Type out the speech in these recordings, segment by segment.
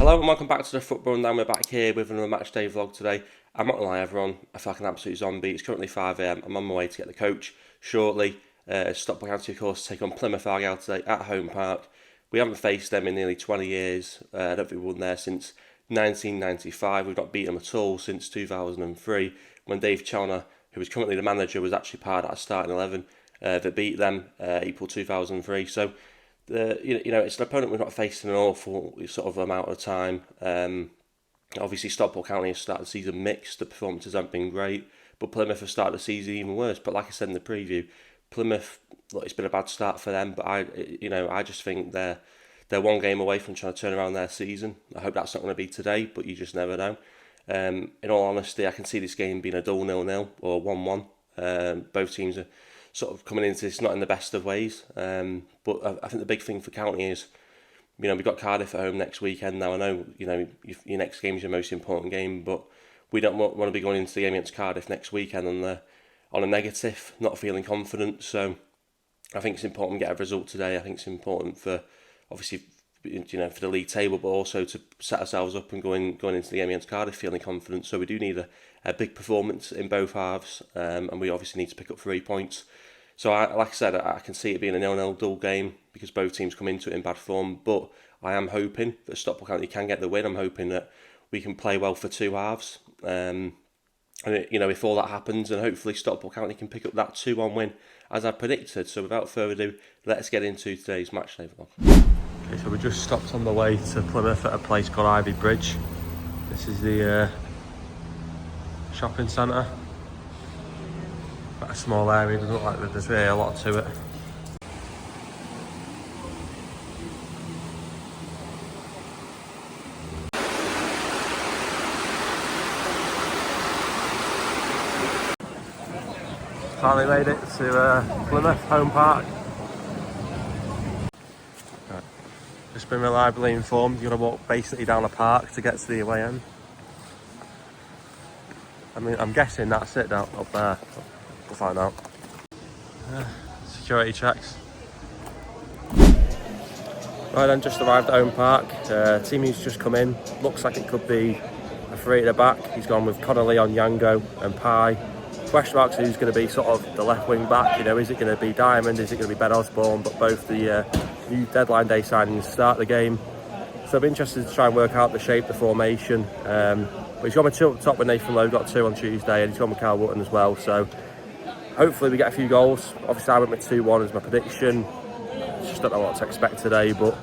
Hello and welcome back to the Football Rundown. We're back here with another match day vlog today. I'm not gonna lie everyone, I feel like an absolute zombie. It's currently 5 AM, I'm on my way to get the coach shortly. Stockport County of course take on Plymouth Argyle today at home park. We haven't faced them in nearly 20 years, I don't think we've won there since 1995. We've not beaten them at all since 2003 when Dave Chalner, who is currently the manager, was actually part of that starting 11 that beat them April 2003. So it's an opponent we've not faced in an awful sort of amount of time. Obviously, Stockport County has started the season mixed. The performances haven't been great, but Plymouth have started the season even worse. But like I said in the preview, Plymouth, look, it's been a bad start for them. But I just think they're one game away from trying to turn around their season. I hope that's not going to be today, but you just never know. In all honesty, I can see this game being a dull 0-0 or 1-1. Both teams are sort of coming into this not in the best of ways, but I think the big thing for County is, we've got Cardiff at home next weekend. Now I know, your next game is your most important game, but we don't want to be going into the game against Cardiff next weekend on a negative, not feeling confident. So I think it's important to get a result today. I think it's important for, obviously, for the league table, but also to set ourselves up and going into the game against Cardiff feeling confident. So we do need a big performance in both halves, and we obviously need to pick up 3 points. So like I said, I can see it being a 0-0 dull game because both teams come into it in bad form, but I am hoping that Stockport County can get the win. I'm hoping that we can play well for 2 halves, and if all that happens, and hopefully Stockport County can pick up that 2-1 win as I predicted. So without further ado, let's get into today's match day vlog. Okay, so we just stopped on the way to Plymouth at a place called Ivy Bridge. This is the shopping centre. Quite a small area, doesn't look like there's really a lot to it. Finally made it to Plymouth home park. Right. Just been reliably informed you've got to walk basically down a park to get to the away end. I mean, I'm guessing that's it down up there. We'll find out. Security checks. Right then, just arrived at home park. Team who's just come in. Looks like it could be a 3 at the back. He's gone with Connolly on Yango and Pye. Question marks who's going to be sort of the left wing back. Is it going to be Diamond? Is it going to be Ben Osborne? But both the new deadline day signings start the game. So I'm interested to try and work out the shape, the formation. But he's got my 2 up top with Nathan Lowe, got 2 on Tuesday, and he's got my Carl Wootton as well. So hopefully we get a few goals. Obviously I went with 2-1 as my prediction. Just don't know what to expect today, but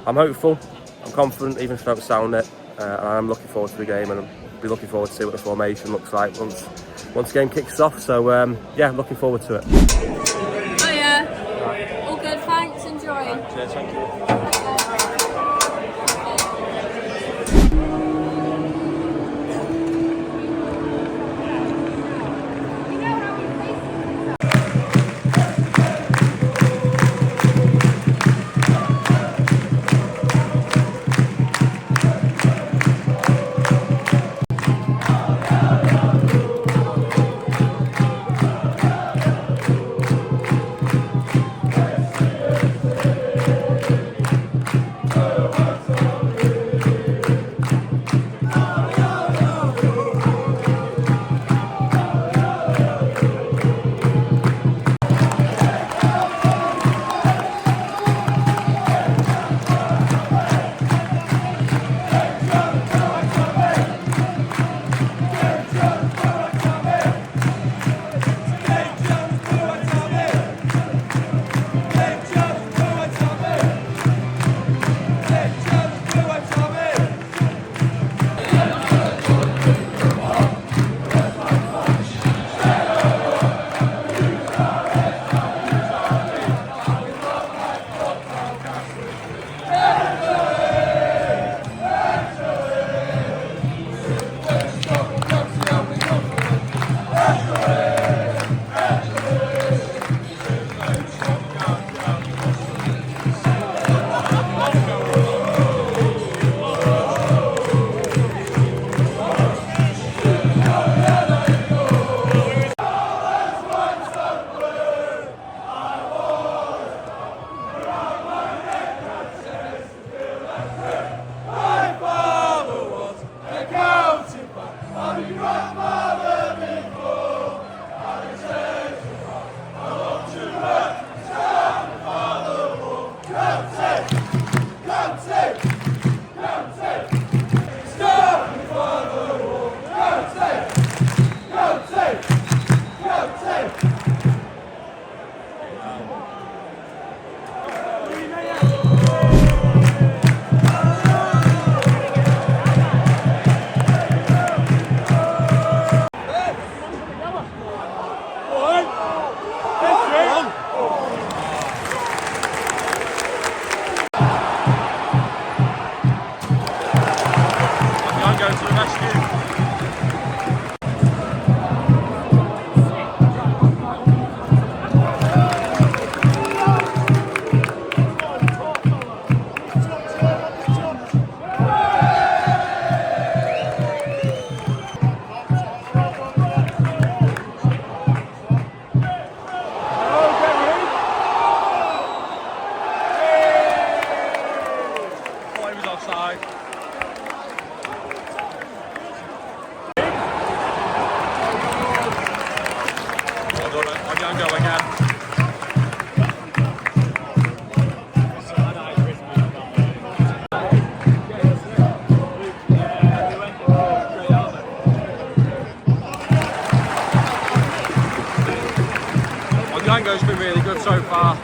I'm hopeful. I'm confident, even if I don't sound it. And I'm looking forward to the game, and I'll be looking forward to see what the formation looks like once the game kicks off. So yeah, looking forward to it. Oh yeah, all good, thanks, enjoy. Cheers, thank you. Django's been really good so far.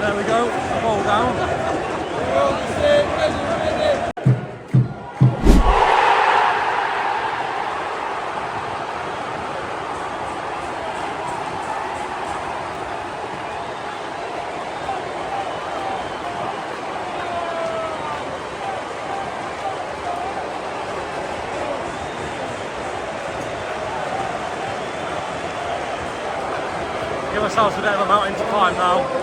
There we go, ball down. Give ourselves a bit of a mountain to climb now.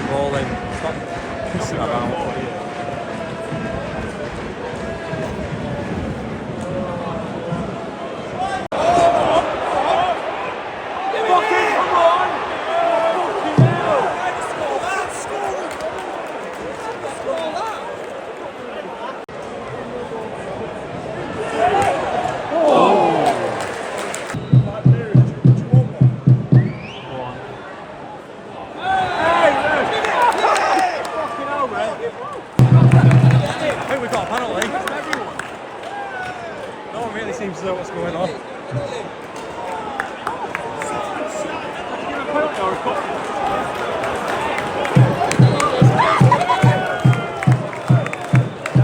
Rolling. Stop pissing around. I think we've got a penalty. No one really seems to know what's going on.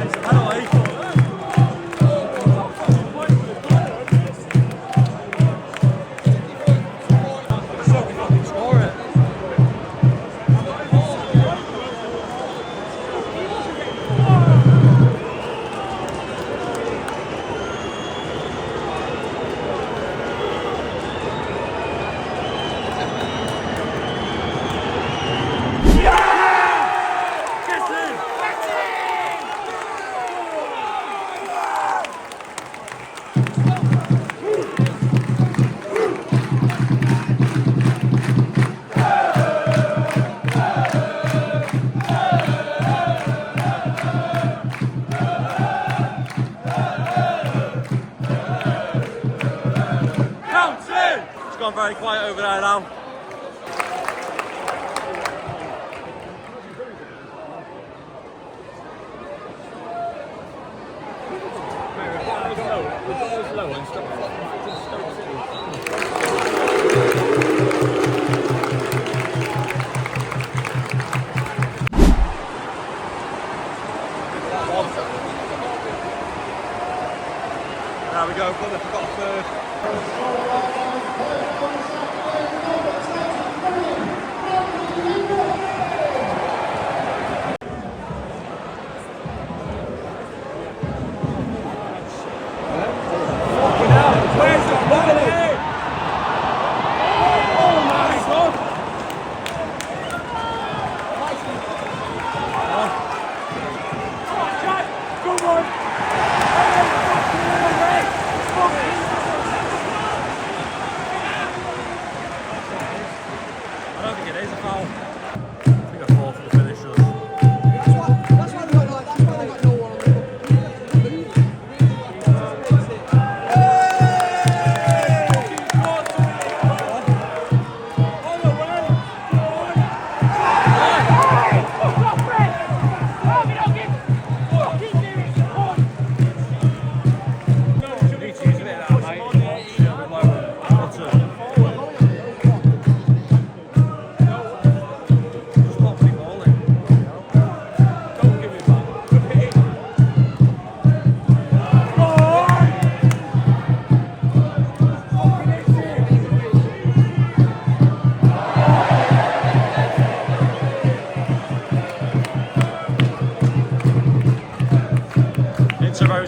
It's a penalty. So we fucking score it. It's gone very quiet over there now. There we go, Plymouth got a third.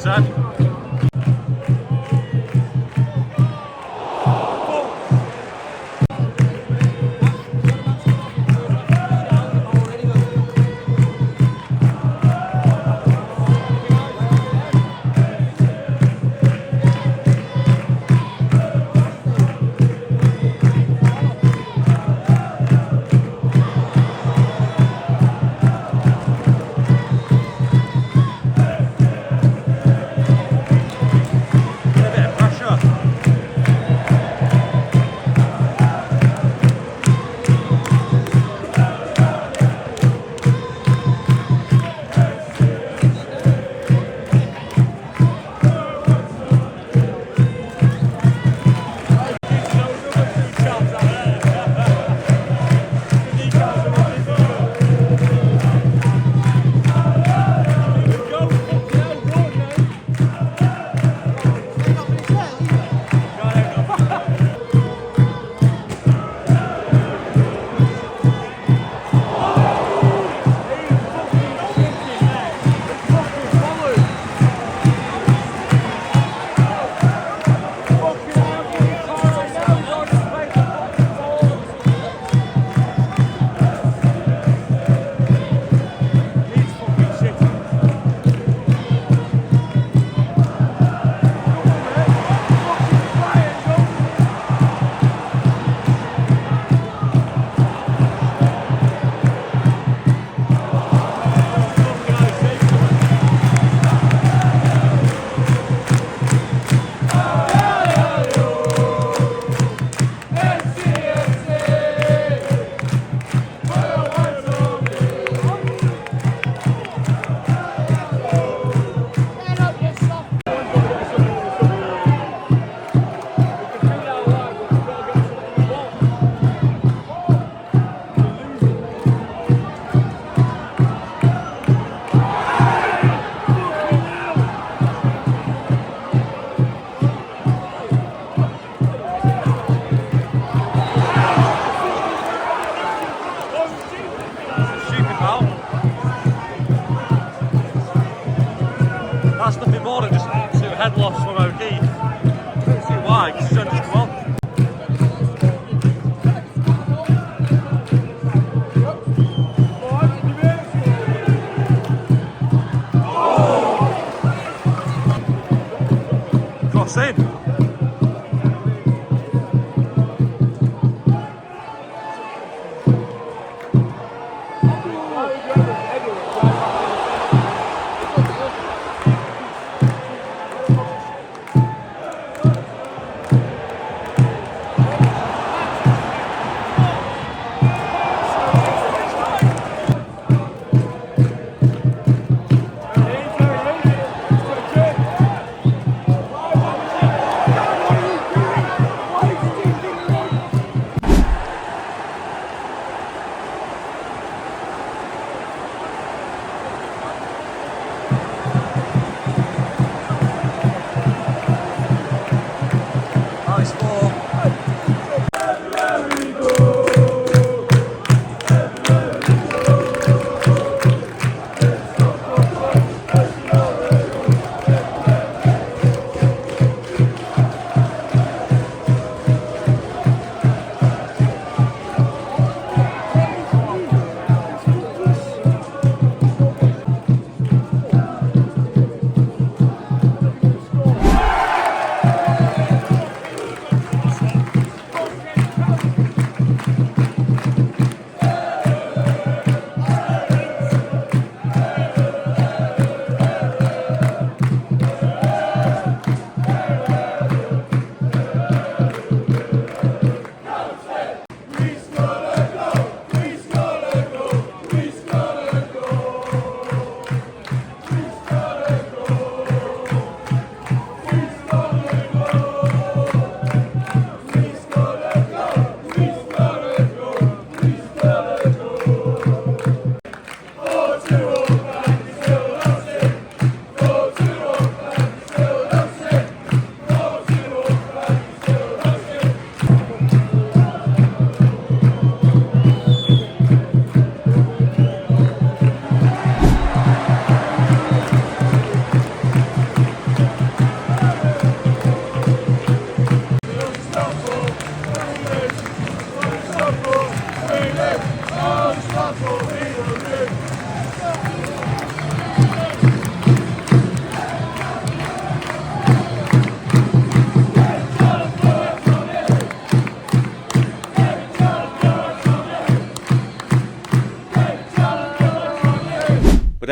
100%. That's nothing more than just absolute head loss from O'Keefe. I don't see why, because he's only just come on. Cross in.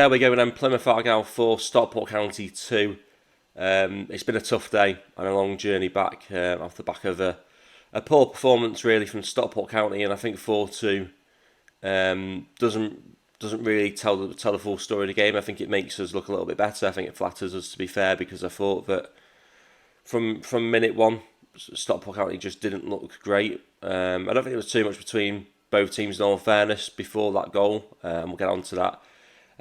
there we go then. Plymouth Argyle 4, Stockport County 2. It's been a tough day and a long journey back off the back of a poor performance really from Stockport County, and I think 4-2 doesn't really tell the full story of the game. I think it makes us look a little bit better. I think it flatters us, to be fair, because I thought that from minute one, Stockport County just didn't look great. I don't think there was too much between both teams, in all fairness, before that goal, and we'll get on to that.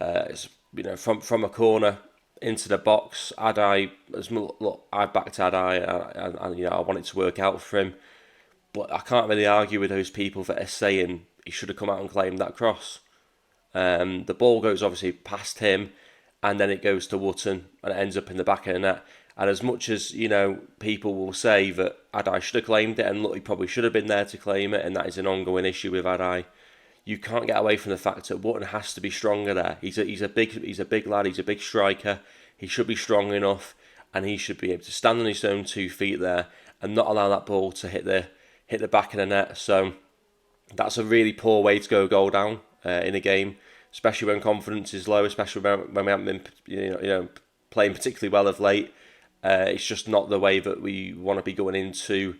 It's, from a corner into the box, I backed Adai, and I wanted to work out for him, but I can't really argue with those people that are saying he should have come out and claimed that cross. The ball goes obviously past him, and then it goes to Wootton, and it ends up in the back of the net. And as much as people will say that Adai should have claimed it, and look, he probably should have been there to claim it, and that is an ongoing issue with Adai, you can't get away from the fact that Wootton has to be stronger there. He's a big lad. He's a big striker. He should be strong enough, and he should be able to stand on his own 2 feet there and not allow that ball to hit the back of the net. So that's a really poor way to go goal down in a game, especially when confidence is low, especially when we haven't been playing particularly well of late. It's just not the way that we want to be going into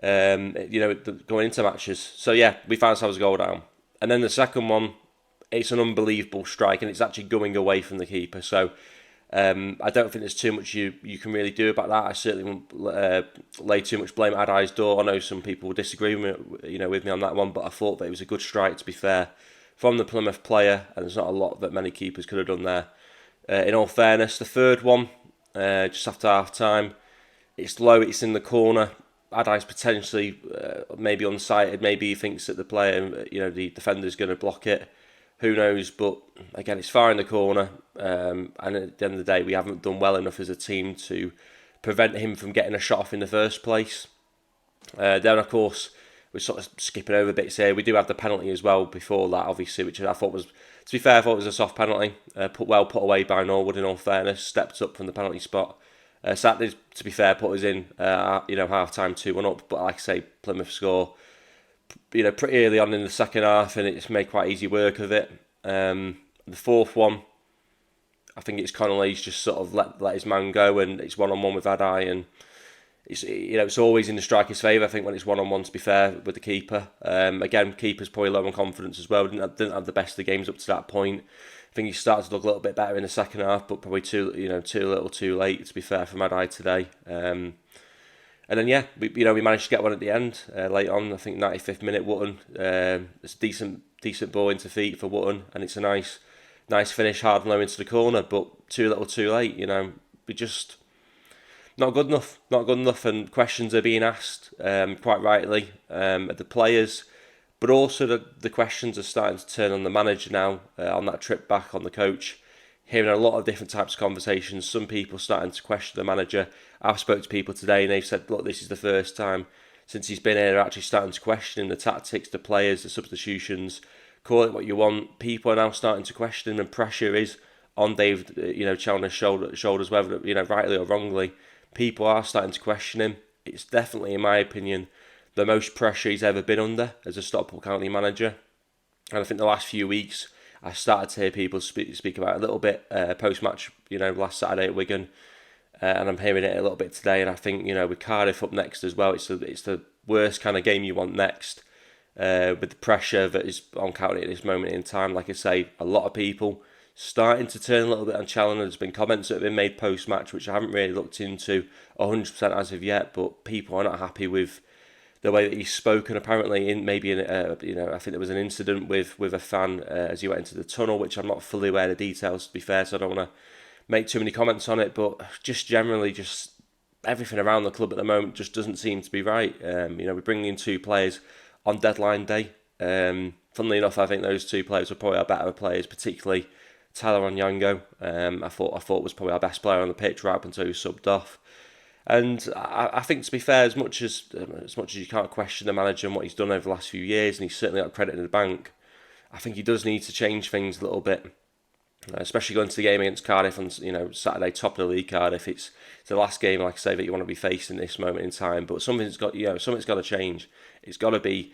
going into matches. So yeah, we found ourselves a goal down. And then the second one, it's an unbelievable strike, and it's actually going away from the keeper. So I don't think there's too much you can really do about that. I certainly won't lay too much blame at Adai's door. I know some people will disagree with me on that one, but I thought that it was a good strike, to be fair, from the Plymouth player, and there's not a lot that many keepers could have done there. In all fairness, the third one, just after half time, it's low, it's in the corner. Adai's potentially maybe unsighted. Maybe he thinks that the player, the defender's going to block it. Who knows? But again, it's far in the corner. And at the end of the day, we haven't done well enough as a team to prevent him from getting a shot off in the first place. Then, of course, we're sort of skipping over bits here. We do have the penalty as well before that, obviously, which I thought was, to be fair, I thought it was a soft penalty. Put away by Norwood, in all fairness. Stepped up from the penalty spot. Saturday, to be fair, put us in, half time 2-1 up. But like I say, Plymouth score, pretty early on in the second half, and it's made quite easy work of it. The fourth one, I think it's Connolly's just sort of let his man go, and it's 1-on-1 with Adai, and it's always in the striker's favour. I think when it's 1-on-1, to be fair, with the keeper. Again, keeper's probably low on confidence as well. Didn't have the best of the games up to that point. I think he started to look a little bit better in the second half, but probably too little, too late, to be fair, from Adai today. And then we managed to get one at the end late on. I think 95th minute, Wootton. It's a decent ball into feet for Wootton, and it's a nice finish, hard and low into the corner, but too little, too late. We just not good enough, and questions are being asked quite rightly at the players. But also the questions are starting to turn on the manager now, on that trip back, on the coach. Hearing a lot of different types of conversations. Some people starting to question the manager. I've spoke to people today and they've said, look, this is the first time since he's been here, they're actually starting to question the tactics, the players, the substitutions. Call it what you want. People are now starting to question him, and pressure is on David, Chalmers' shoulders, whether, rightly or wrongly. People are starting to question him. It's definitely, in my opinion, the most pressure he's ever been under as a Stockport County manager. And I think the last few weeks, I started to hear people speak about it a little bit post-match, last Saturday at Wigan. And I'm hearing it a little bit today. And I think, with Cardiff up next as well, it's the worst kind of game you want next. With the pressure that is on County at this moment in time. Like I say, a lot of people starting to turn a little bit on Challenger. There's been comments that have been made post-match, which I haven't really looked into 100% as of yet. But people are not happy with the way that he's spoken. Apparently, I think there was an incident with a fan as he went into the tunnel, which I'm not fully aware of the details, to be fair, so I don't want to make too many comments on it. But just generally, just everything around the club at the moment just doesn't seem to be right. We're bringing in 2 players on deadline day. Funnily enough, I think those 2 players were probably our better players, particularly Tyler Onyango. I thought was probably our best player on the pitch right up until he was subbed off. And I think, to be fair, as much as you can't question the manager and what he's done over the last few years, and he's certainly got credit in the bank, I think he does need to change things a little bit, especially going to the game against Cardiff on Saturday, top of the league. Cardiff, it's the last game, like I say, that you want to be facing this moment in time. But something's got to change. It's got to be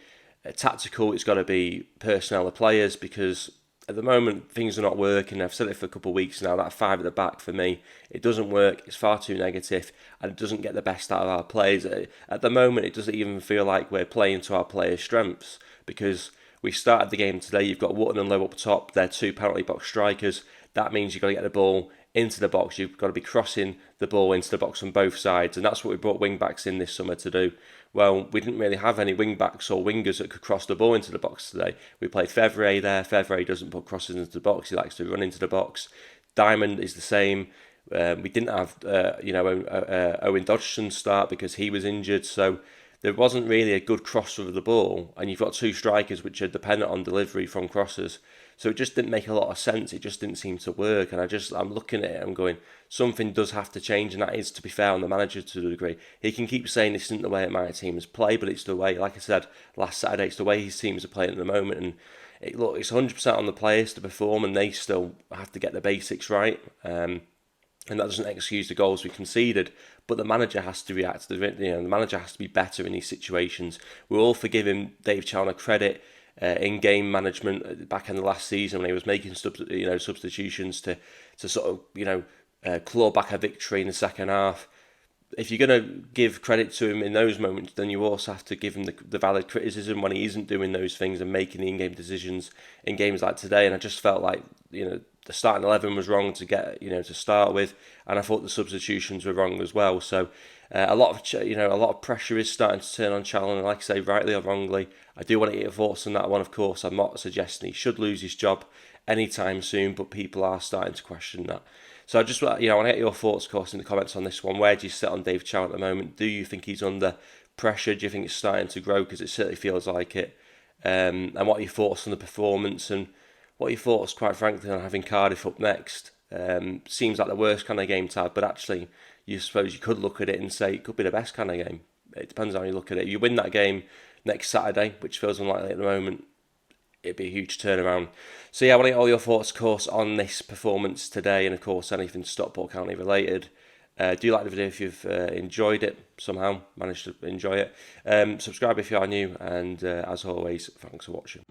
tactical. It's got to be personnel of players, because at the moment, things are not working. I've said it for a couple of weeks now. That 5 at the back for me, it doesn't work. It's far too negative, and it doesn't get the best out of our players. At the moment, it doesn't even feel like we're playing to our players' strengths, because we started the game today. You've got Wootton and Lowe up top. They're 2 penalty box strikers. That means you've got to get the ball into the box. You've got to be crossing the ball into the box on both sides, and that's what we brought wing backs in this summer to do. Well, we didn't really have any wing backs or wingers that could cross the ball into the box today. We played Fevre there. Fevre doesn't put crosses into the box. He likes to run into the box. Diamond is the same. We didn't have Owen Dodgson start because he was injured, so there wasn't really a good crosser of the ball, and you've got 2 strikers which are dependent on delivery from crosses. So it just didn't make a lot of sense. It just didn't seem to work, and I'm looking at it, I'm going, something does have to change, and that is, to be fair on the manager to a degree. He can keep saying this isn't the way my teams play, but it's the way, like I said last Saturday, it's the way his teams are playing at the moment, and it's 100% on the players to perform, and they still have to get the basics right. And that doesn't excuse the goals we conceded, but the manager has to react. The manager has to be better in these situations. We're all for giving Dave Chalner credit in game management back in the last season when he was making substitutions to sort of claw back a victory in the second half. If you're going to give credit to him in those moments, then you also have to give him the valid criticism when he isn't doing those things and making the in-game decisions in games like today. And I just felt like the starting 11 was wrong to start with, and I thought the substitutions were wrong as well. So a lot of pressure is starting to turn on Challen, and like I say, rightly or wrongly, I do want to get your thoughts on that one. Of course, I'm not suggesting he should lose his job anytime soon, but people are starting to question that. So I just want to get your thoughts, of course, in the comments on this one. Where do you sit on Dave Challen at the moment? Do you think he's under pressure? Do you think it's starting to grow? Because it certainly feels like it. And what are your thoughts on the performance? And what are your thoughts, quite frankly, on having Cardiff up next? Seems like the worst kind of game to have, but actually, you suppose you could look at it and say it could be the best kind of game. It depends on how you look at it. If you win that game next Saturday, which feels unlikely at the moment, it'd be a huge turnaround. So yeah, I want to get all your thoughts, of course, on this performance today, and of course anything Stockport County related. Do like the video if you've enjoyed it somehow, managed to enjoy it. Subscribe if you are new, and as always, thanks for watching.